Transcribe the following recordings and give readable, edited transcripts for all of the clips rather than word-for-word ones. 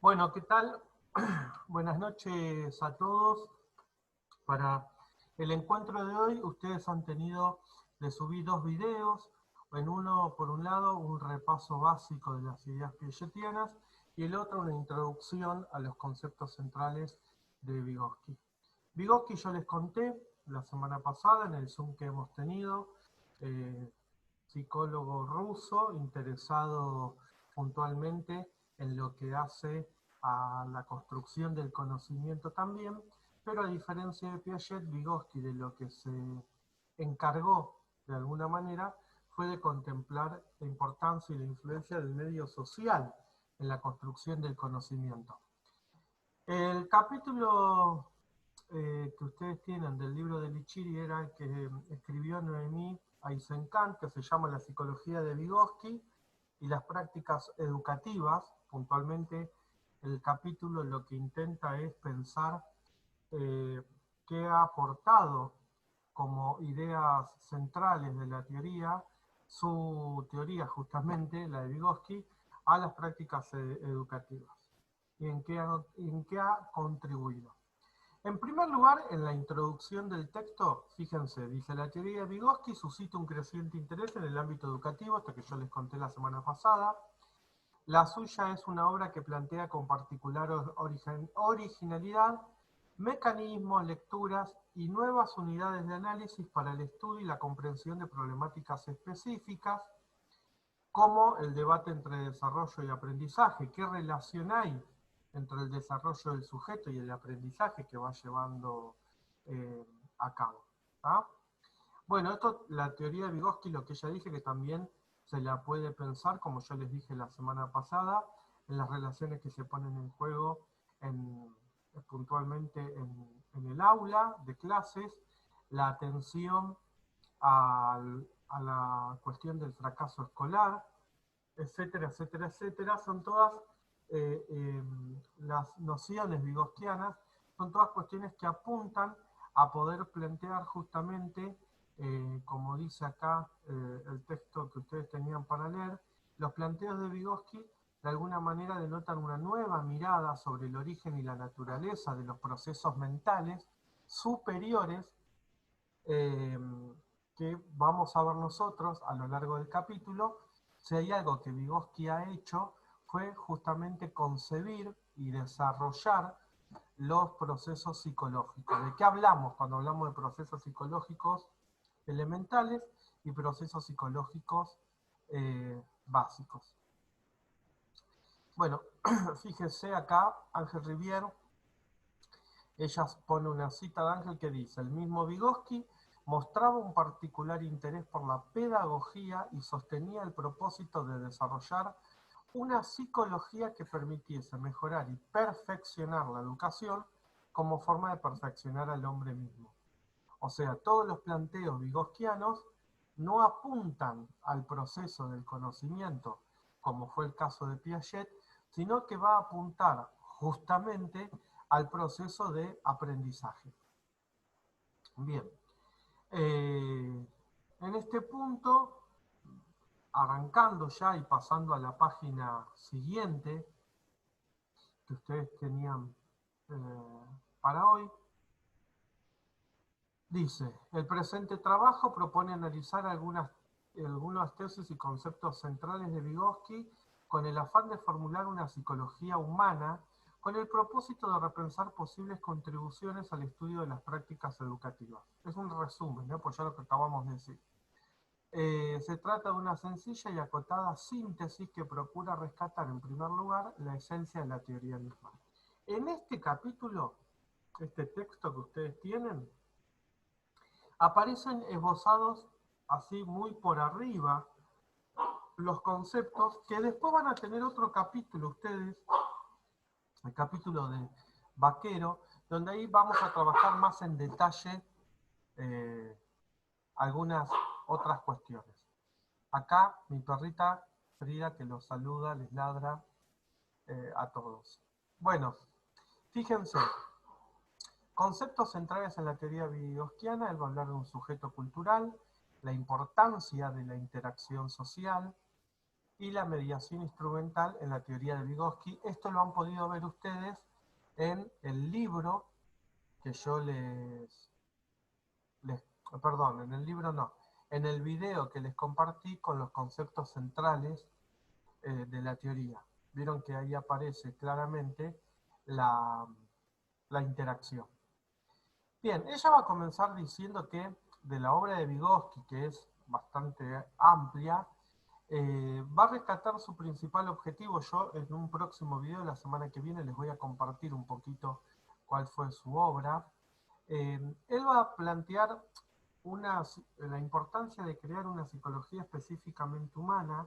Bueno, ¿qué tal? Buenas noches a todos. Para el encuentro de hoy, ustedes han tenido, les subí dos videos. En uno, por un lado, un repaso básico de las ideas piagetianas y el otro, una introducción a los conceptos centrales de Vygotsky. Vygotsky yo les conté la semana pasada en el Zoom que hemos tenido, psicólogo ruso interesado puntualmente en lo que hace a la construcción del conocimiento también, pero a diferencia de Piaget, Vygotsky de lo que se encargó de alguna manera fue de contemplar la importancia y la influencia del medio social en la construcción del conocimiento. El capítulo que ustedes tienen del libro de Lichiri era el que escribió Noemí Eisenkant, que se llama La psicología de Vygotsky y las prácticas educativas. Puntualmente, el capítulo lo que intenta es pensar qué ha aportado como ideas centrales de la teoría, su teoría justamente, la de Vygotsky, a las prácticas educativas y en qué ha contribuido. En primer lugar, en la introducción del texto, fíjense, dice, la teoría de Vygotsky suscita un creciente interés en el ámbito educativo, hasta que yo les conté la semana pasada. La suya es una obra que plantea con particular originalidad mecanismos, lecturas y nuevas unidades de análisis para el estudio y la comprensión de problemáticas específicas, como el debate entre desarrollo y aprendizaje. ¿Qué relación hay entre el desarrollo del sujeto y el aprendizaje que va llevando a cabo? ¿Ah? Bueno, esto, la teoría de Vygotsky, lo que ella dice que también se la puede pensar, como yo les dije la semana pasada, en las relaciones que se ponen en juego puntualmente en el aula de clases, la atención a la cuestión del fracaso escolar, etcétera, etcétera, etcétera, son todas las nociones vygotskianas, son todas cuestiones que apuntan a poder plantear justamente, como dice acá el texto que ustedes tenían para leer, los planteos de Vygotsky de alguna manera denotan una nueva mirada sobre el origen y la naturaleza de los procesos mentales superiores eh, que vamos a ver nosotros a lo largo del capítulo. Si hay algo que Vygotsky ha hecho fue justamente concebir y desarrollar los procesos psicológicos. ¿De qué hablamos cuando hablamos de procesos psicológicos elementales y procesos psicológicos básicos? Bueno, fíjense acá, Ángel Rivière, ella pone una cita de Ángel que dice, el mismo Vygotsky mostraba un particular interés por la pedagogía y sostenía el propósito de desarrollar una psicología que permitiese mejorar y perfeccionar la educación como forma de perfeccionar al hombre mismo. O sea, todos los planteos vygotskianos no apuntan al proceso del conocimiento, como fue el caso de Piaget, sino que va a apuntar justamente al proceso de aprendizaje. Bien, en este punto, arrancando ya y pasando a la página siguiente que ustedes tenían para hoy, dice, el presente trabajo propone analizar algunas tesis y conceptos centrales de Vygotsky con el afán de formular una psicología humana con el propósito de repensar posibles contribuciones al estudio de las prácticas educativas. Es un resumen, ¿no? Pues ya lo que acabamos de decir. Se trata de una sencilla y acotada síntesis que procura rescatar en primer lugar la esencia de la teoría misma. En este capítulo, este texto que ustedes tienen, aparecen esbozados así muy por arriba los conceptos que después van a tener otro capítulo ustedes, el capítulo de Vaquero, donde ahí vamos a trabajar más en detalle algunas otras cuestiones. Acá mi perrita Frida que los saluda, les ladra a todos. Bueno, fíjense, conceptos centrales en la teoría vygotskiana, él va a hablar de un sujeto cultural, la importancia de la interacción social, y la mediación instrumental en la teoría de Vygotsky. Esto lo han podido ver ustedes en el libro que yo perdón, en el libro no, en el video que les compartí con los conceptos centrales de la teoría. Vieron que ahí aparece claramente la, la interacción. Bien, ella va a comenzar diciendo que de la obra de Vygotsky, que es bastante amplia, va a rescatar su principal objetivo. Yo en un próximo video, la semana que viene, les voy a compartir un poquito cuál fue su obra. Él va a plantear la importancia de crear una psicología específicamente humana,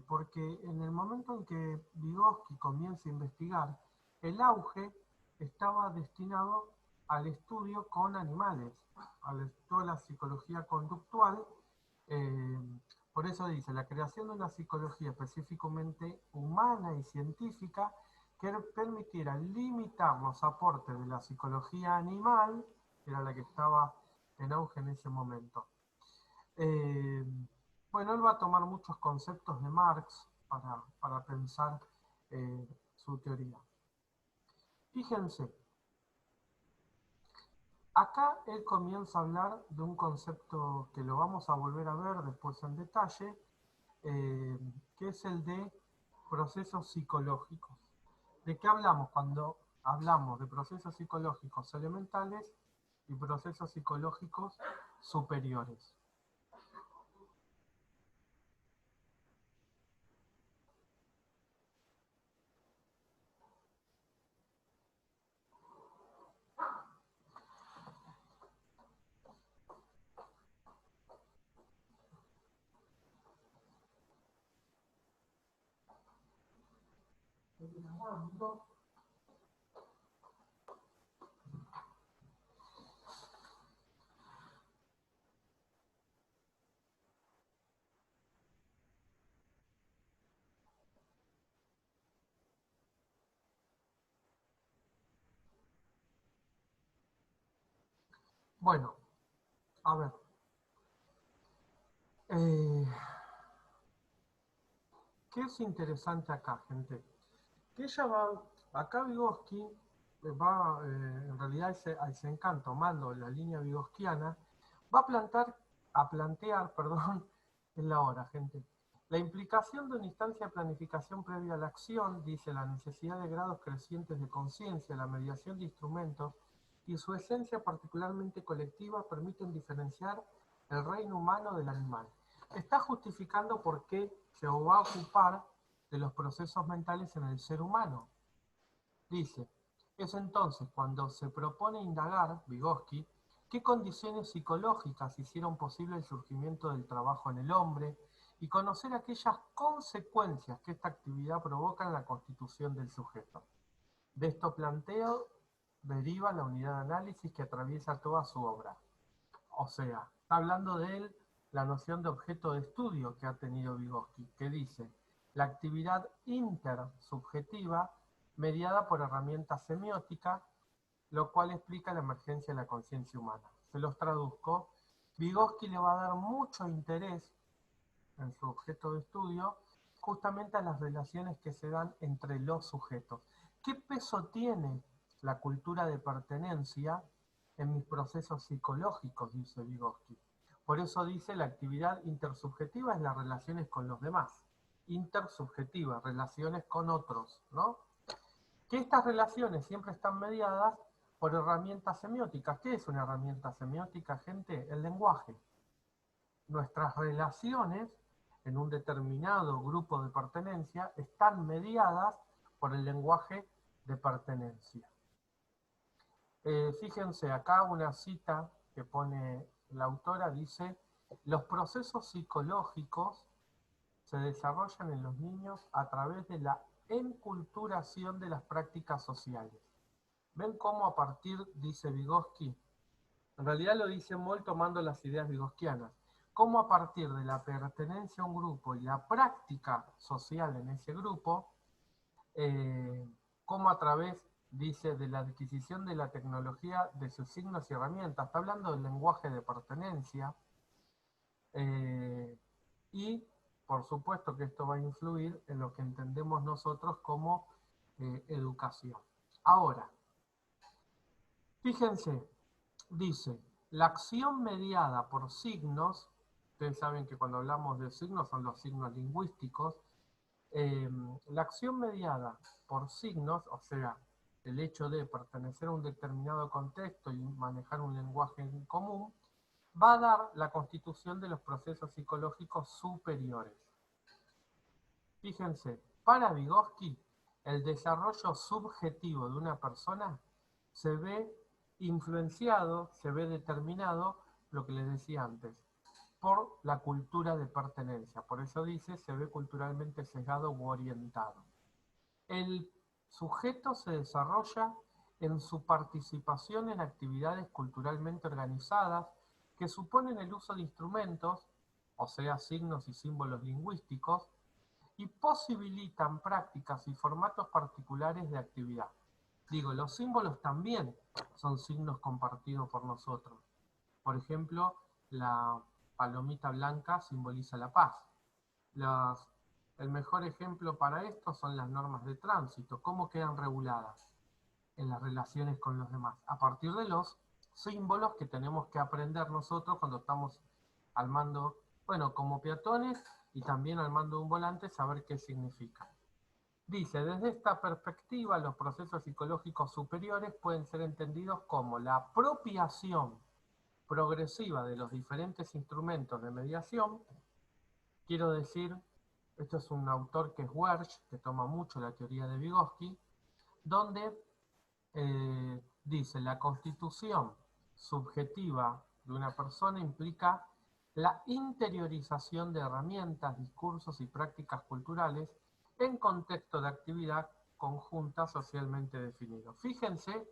porque en el momento en que Vygotsky comienza a investigar, el auge estaba destinado al estudio con animales, a toda la psicología conductual. eh, por eso dice, la creación de una psicología específicamente humana y científica que permitiera limitar los aportes de la psicología animal, que era la que estaba en auge en ese momento. Eh, bueno, él va a tomar muchos conceptos de Marx para pensar su teoría. Fíjense, acá él comienza a hablar de un concepto que lo vamos a volver a ver después en detalle, que es el de procesos psicológicos. ¿De qué hablamos cuando hablamos de procesos psicológicos elementales y procesos psicológicos superiores? Bueno, a ver. Eh, ¿Qué es interesante acá, gente? Que ella va, acá Vygotsky va, en realidad a ese encanto, tomando la línea vygotskiana, va a plantear, perdón, en la hora, gente. La implicación de una instancia de planificación previa a la acción, dice, la necesidad de grados crecientes de conciencia, la mediación de instrumentos y su esencia particularmente colectiva permiten diferenciar el reino humano del animal. Está justificando por qué se va a ocupar de los procesos mentales en el ser humano. Dice, es entonces cuando se propone indagar, Vygotsky, qué condiciones psicológicas hicieron posible el surgimiento del trabajo en el hombre y conocer aquellas consecuencias que esta actividad provoca en la constitución del sujeto. De esto planteo deriva la unidad de análisis que atraviesa toda su obra. O sea, está hablando de él la noción de objeto de estudio que ha tenido Vygotsky, que dice, la actividad intersubjetiva mediada por herramientas semióticas, lo cual explica la emergencia de la conciencia humana. Se los traduzco. Vygotsky le va a dar mucho interés en su objeto de estudio justamente a las relaciones que se dan entre los sujetos. ¿Qué peso tiene la cultura de pertenencia en mis procesos psicológicos? Dice Vygotsky. Por eso dice la actividad intersubjetiva es las relaciones con los demás. Intersubjetiva, relaciones con otros, ¿no? Que estas relaciones siempre están mediadas por herramientas semióticas. ¿Qué es una herramienta semiótica, gente? El lenguaje. Nuestras relaciones en un determinado grupo de pertenencia están mediadas por el lenguaje de pertenencia. Fíjense, acá una cita que pone la autora dice, los procesos psicológicos se desarrollan en los niños a través de la enculturación de las prácticas sociales. ¿Ven cómo a partir, dice Vygotsky, en realidad lo dice Moll tomando las ideas vygotskianas, cómo a partir de la pertenencia a un grupo y la práctica social en ese grupo, cómo a través, dice, de la adquisición de la tecnología de sus signos y herramientas, está hablando del lenguaje de pertenencia, y por supuesto que esto va a influir en lo que entendemos nosotros como educación. Ahora, fíjense, dice, la acción mediada por signos, ustedes saben que cuando hablamos de signos son los signos lingüísticos, la acción mediada por signos, o sea, el hecho de pertenecer a un determinado contexto y manejar un lenguaje en común, va a dar la constitución de los procesos psicológicos superiores. Fíjense, para Vygotsky, el desarrollo subjetivo de una persona se ve influenciado, se ve determinado, lo que les decía antes, por la cultura de pertenencia. Por eso dice, se ve culturalmente sesgado u orientado. El sujeto se desarrolla en su participación en actividades culturalmente organizadas que suponen el uso de instrumentos, o sea, signos y símbolos lingüísticos, y posibilitan prácticas y formatos particulares de actividad. Digo, los símbolos también son signos compartidos por nosotros. Por ejemplo, la palomita blanca simboliza la paz. El mejor ejemplo para esto son las normas de tránsito. ¿Cómo quedan reguladas en las relaciones con los demás? A partir de los símbolos que tenemos que aprender nosotros cuando estamos al mando, bueno, como peatones y también al mando de un volante, saber qué significa. Dice, desde esta perspectiva, los procesos psicológicos superiores pueden ser entendidos como la apropiación progresiva de los diferentes instrumentos de mediación. Quiero decir, esto es un autor que es Wersch, que toma mucho la teoría de Vygotsky, donde dice, la constitución subjetiva de una persona implica la interiorización de herramientas, discursos y prácticas culturales en contexto de actividad conjunta socialmente definido. Fíjense,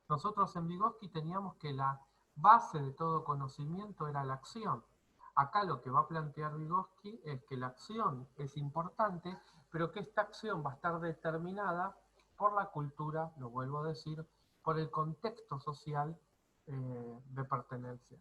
nosotros en Vygotsky teníamos que la base de todo conocimiento era la acción. Acá lo que va a plantear Vygotsky es que la acción es importante, pero que esta acción va a estar determinada por la cultura, lo vuelvo a decir, por el contexto social de pertenencia.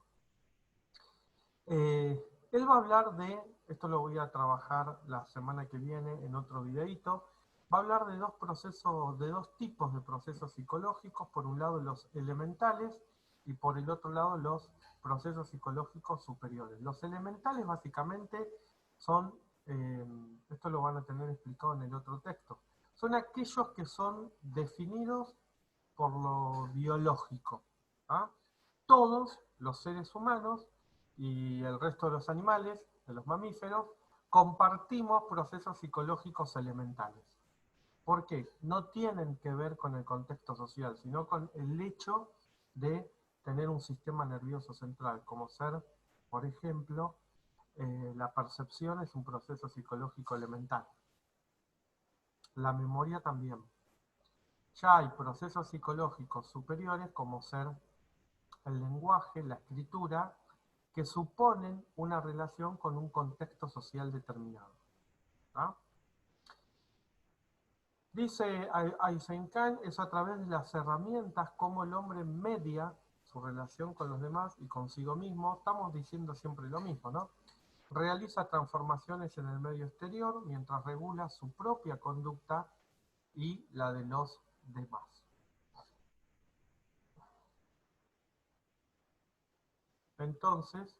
Él va a hablar de, esto lo voy a trabajar la semana que viene en otro videito, va a hablar de dos tipos de procesos psicológicos, por un lado los elementales y por el otro lado los procesos psicológicos superiores. Los elementales básicamente son, esto lo van a tener explicado en el otro texto, son aquellos que son definidos por lo biológico. ¿Ah? Todos los seres humanos y el resto de los animales, de los mamíferos, compartimos procesos psicológicos elementales. ¿Por qué? No tienen que ver con el contexto social, sino con el hecho de tener un sistema nervioso central, como ser, por ejemplo, la percepción es un proceso psicológico elemental. La memoria también. Ya hay procesos psicológicos superiores como ser el lenguaje, la escritura, que suponen una relación con un contexto social determinado. ¿Ah? Dice Eisenstein, es a través de las herramientas como el hombre media su relación con los demás y consigo mismo. Estamos diciendo siempre lo mismo, ¿no? Realiza transformaciones en el medio exterior mientras regula su propia conducta y la de los demás. Entonces,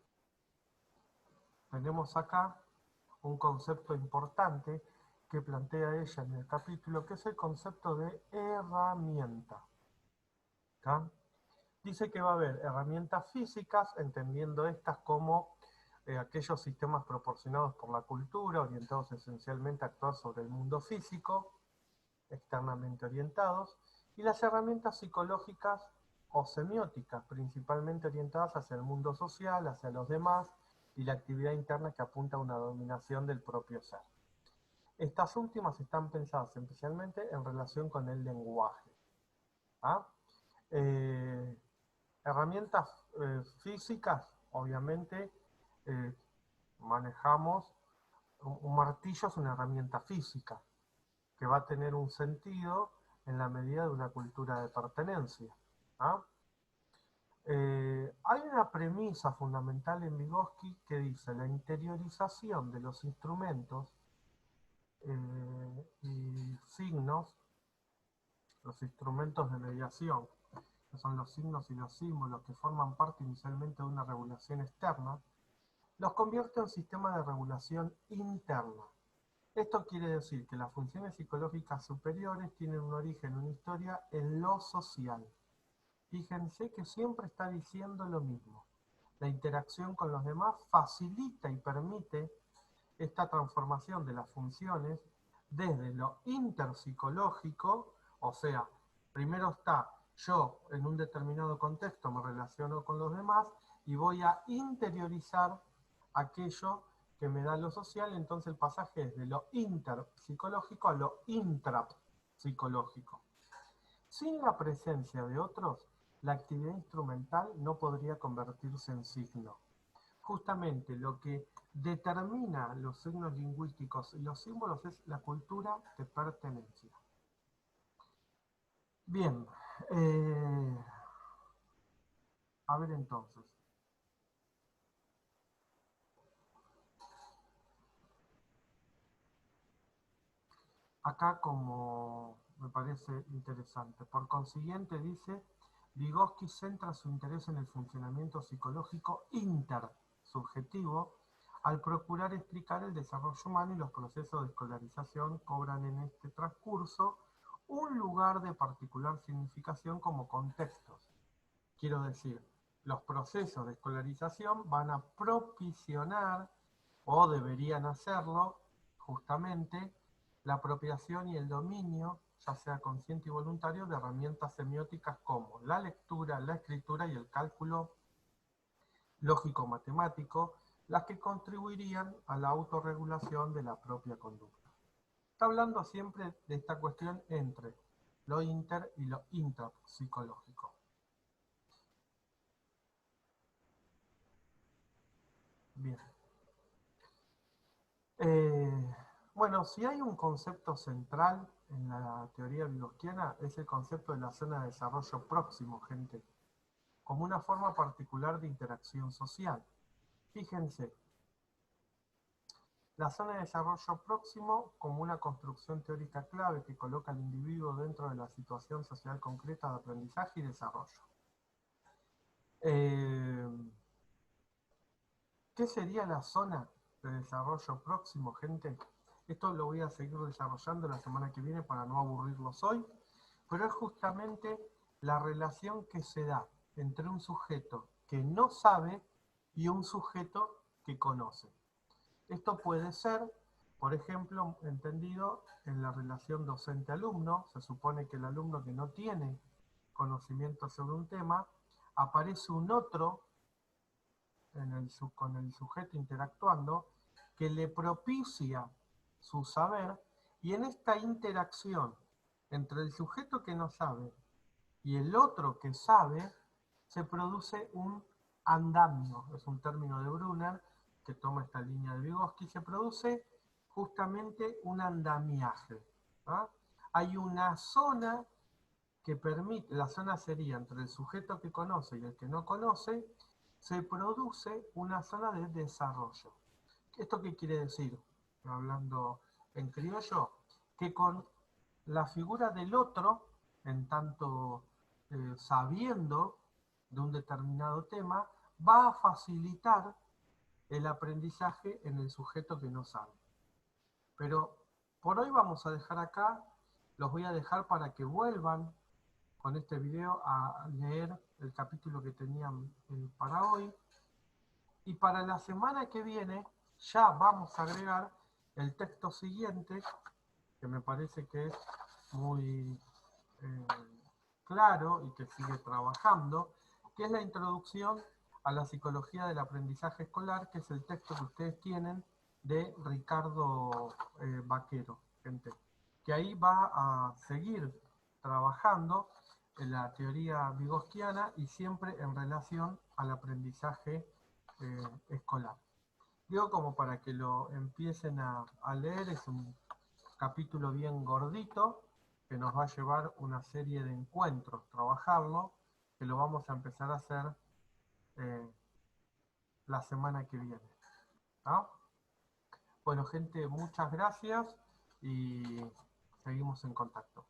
tenemos acá un concepto importante que plantea ella en el capítulo, que es el concepto de herramienta. ¿Tá? Dice que va a haber herramientas físicas, entendiendo estas como aquellos sistemas proporcionados por la cultura, orientados esencialmente a actuar sobre el mundo físico, externamente orientados, y las herramientas psicológicas o semióticas, principalmente orientadas hacia el mundo social, hacia los demás, y la actividad interna que apunta a una dominación del propio ser. Estas últimas están pensadas especialmente en relación con el lenguaje. ¿Ah? Herramientas físicas, obviamente, manejamos, un martillo es una herramienta física, que va a tener un sentido en la medida de una cultura de pertenencia. ¿Ah? Hay una premisa fundamental en Vygotsky que dice la interiorización de los instrumentos y signos, los instrumentos de mediación, que son los signos y los símbolos que forman parte inicialmente de una regulación externa, los convierte en sistemas de regulación interna. Esto quiere decir que las funciones psicológicas superiores tienen un origen, una historia en lo social. Fíjense que siempre está diciendo lo mismo. La interacción con los demás facilita y permite esta transformación de las funciones desde lo interpsicológico, o sea, primero está yo en un determinado contexto me relaciono con los demás y voy a interiorizar aquello que me da lo social, entonces el pasaje es de lo interpsicológico a lo intrapsicológico. Sin la presencia de otros, la actividad instrumental no podría convertirse en signo. Justamente lo que determina los signos lingüísticos y los símbolos es la cultura de pertenencia. Bien, a ver entonces. Acá como me parece interesante. Por consiguiente dice, Vygotsky centra su interés en el funcionamiento psicológico intersubjetivo al procurar explicar el desarrollo humano y los procesos de escolarización cobran en este transcurso un lugar de particular significación como contextos. Quiero decir, los procesos de escolarización van a propiciar, o deberían hacerlo, justamente, la apropiación y el dominio, ya sea consciente y voluntario, de herramientas semióticas como la lectura, la escritura y el cálculo lógico-matemático, las que contribuirían a la autorregulación de la propia conducta. Está hablando siempre de esta cuestión entre lo inter y lo intrapsicológico. Bien. Bueno, si hay un concepto central en la teoría vygotskiana es el concepto de la zona de desarrollo próximo, gente, como una forma particular de interacción social. Fíjense, la zona de desarrollo próximo como una construcción teórica clave que coloca al individuo dentro de la situación social concreta de aprendizaje y desarrollo. Eh, ¿Qué sería la zona de desarrollo próximo, gente? Esto lo voy a seguir desarrollando la semana que viene para no aburrirlos hoy, pero es justamente la relación que se da entre un sujeto que no sabe y un sujeto que conoce. Esto puede ser, por ejemplo, entendido en la relación docente-alumno. Se supone que el alumno que no tiene conocimiento sobre un tema, aparece un otro con el sujeto interactuando que le propicia su saber, y en esta interacción entre el sujeto que no sabe y el otro que sabe se produce un andamio, es un término de Brunner que toma esta línea de Vygotsky, se produce justamente un andamiaje. ¿Ah? Hay una zona que permite, la zona sería entre el sujeto que conoce y el que no conoce, se produce una zona de desarrollo. ¿Esto qué quiere decir? Hablando en criollo, que con la figura del otro, en tanto sabiendo de un determinado tema, va a facilitar el aprendizaje en el sujeto que no sabe. Pero por hoy vamos a dejar acá, los voy a dejar para que vuelvan con este video a leer el capítulo que tenían para hoy. Y para la semana que viene ya vamos a agregar el texto siguiente, que me parece que es muy eh, claro y que sigue trabajando, que es la introducción a la psicología del aprendizaje escolar, que es el texto que ustedes tienen de Ricardo Vaquero, gente, que ahí va a seguir trabajando en la teoría vygotskiana y siempre en relación al aprendizaje escolar. Digo como para que lo empiecen a leer, es un capítulo bien gordito que nos va a llevar una serie de encuentros, trabajarlo, que lo vamos a empezar a hacer eh, la semana que viene. ¿No? Bueno, gente, muchas gracias y seguimos en contacto.